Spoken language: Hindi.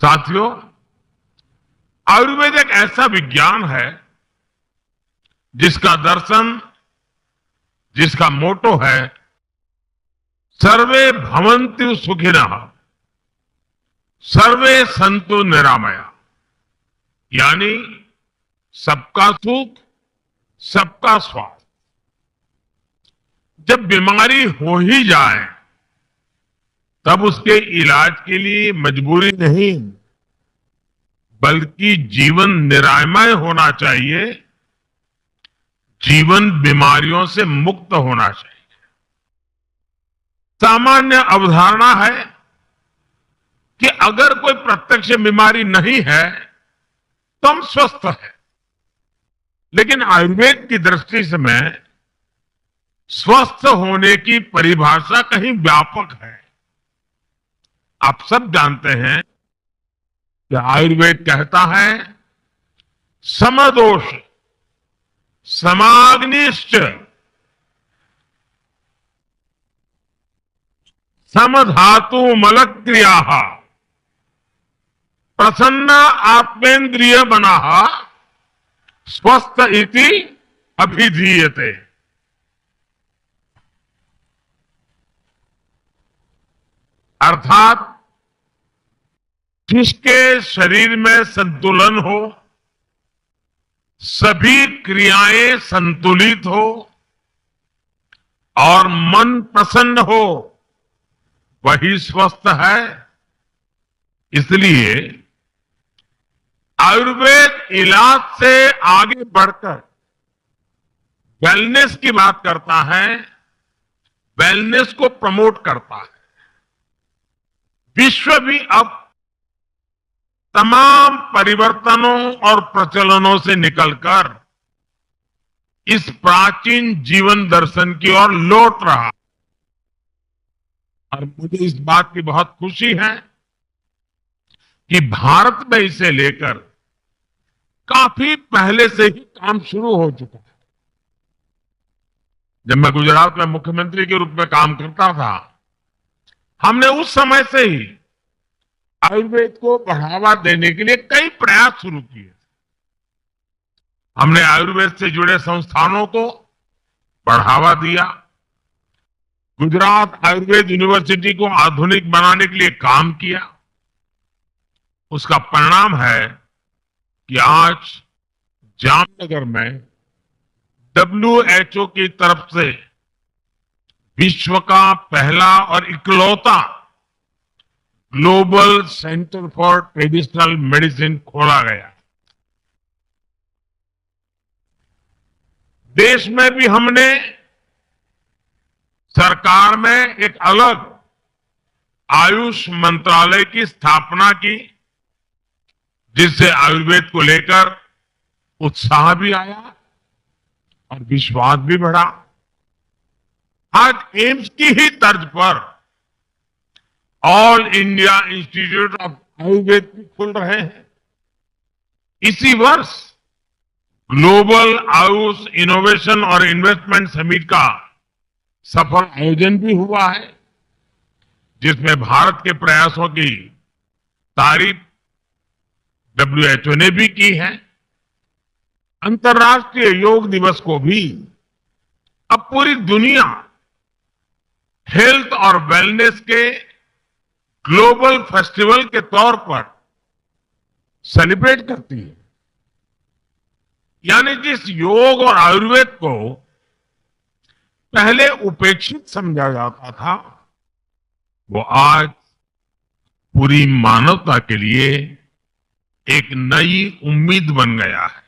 साथियों, आयुर्वेद एक ऐसा विज्ञान है जिसका दर्शन, जिसका मोटो है सर्वे भवन्तु सुखिनः, सर्वे सन्तु निरामया। यानी सबका सुख, सबका स्वास्थ्य। जब बीमारी हो ही जाए तब उसके इलाज के लिए मजबूरी नहीं, बल्कि जीवन निरामय होना चाहिए, जीवन बीमारियों से मुक्त होना चाहिए। सामान्य अवधारणा है कि अगर कोई प्रत्यक्ष बीमारी नहीं है तो हम स्वस्थ हैं। लेकिन आयुर्वेद की दृष्टि से मैं स्वस्थ होने की परिभाषा कहीं व्यापक है। आप सब जानते हैं कि आयुर्वेद कहता है समदोष समाग्निश्च समधातु मलक्रिया प्रसन्न आत्मेन्द्रिय बना स्वस्थ इति अभिधीयते। अर्थात जिसके शरीर में संतुलन हो, सभी क्रियाएं संतुलित हो और मन प्रसन्न हो, वही स्वस्थ है। इसलिए आयुर्वेद इलाज से आगे बढ़कर वेलनेस की बात करता है, वेलनेस को प्रमोट करता है। विश्व भी अब तमाम परिवर्तनों और प्रचलनों से निकलकर इस प्राचीन जीवन दर्शन की ओर लौट रहा। और मुझे इस बात की बहुत खुशी है कि भारत में इसे लेकर काफी पहले से ही काम शुरू हो चुका है। जब मैं गुजरात में मुख्यमंत्री के रूप में काम करता था, हमने उस समय से ही आयुर्वेद को बढ़ावा देने के लिए कई प्रयास शुरू किए। हमने आयुर्वेद से जुड़े संस्थानों को बढ़ावा दिया, गुजरात आयुर्वेद यूनिवर्सिटी को आधुनिक बनाने के लिए काम किया। उसका परिणाम है कि आज जामनगर में WHO की तरफ से विश्व का पहला और इकलौता global centre for traditional medicine खोला गया। देश में भी हमने सरकार में एक अलग आयुष मंत्रालय की स्थापना की, जिससे आयुर्वेद को लेकर उत्साह भी आया और विश्वास भी बढ़ा। आज एम्स की ही तर्ज पर all India institute of Ayurveda भी खुल रहे हैं। इसी वर्ष ग्लोबल आयुष इनोवेशन और इन्वेस्टमेंट समिट का सफल आयोजन भी हुआ है, जिसमें भारत के प्रयासों की तारीफ WHO ने भी की है। अंतर्राष्ट्रीय योग दिवस को भी अब पूरी दुनिया हेल्थ और वेलनेस के ग्लोबल फेस्टिवल के तौर पर सेलिब्रेट करती है। यानी जिस योग और आयुर्वेद को पहले उपेक्षित समझा जाता था, वो आज पूरी मानवता के लिए एक नई उम्मीद बन गया है।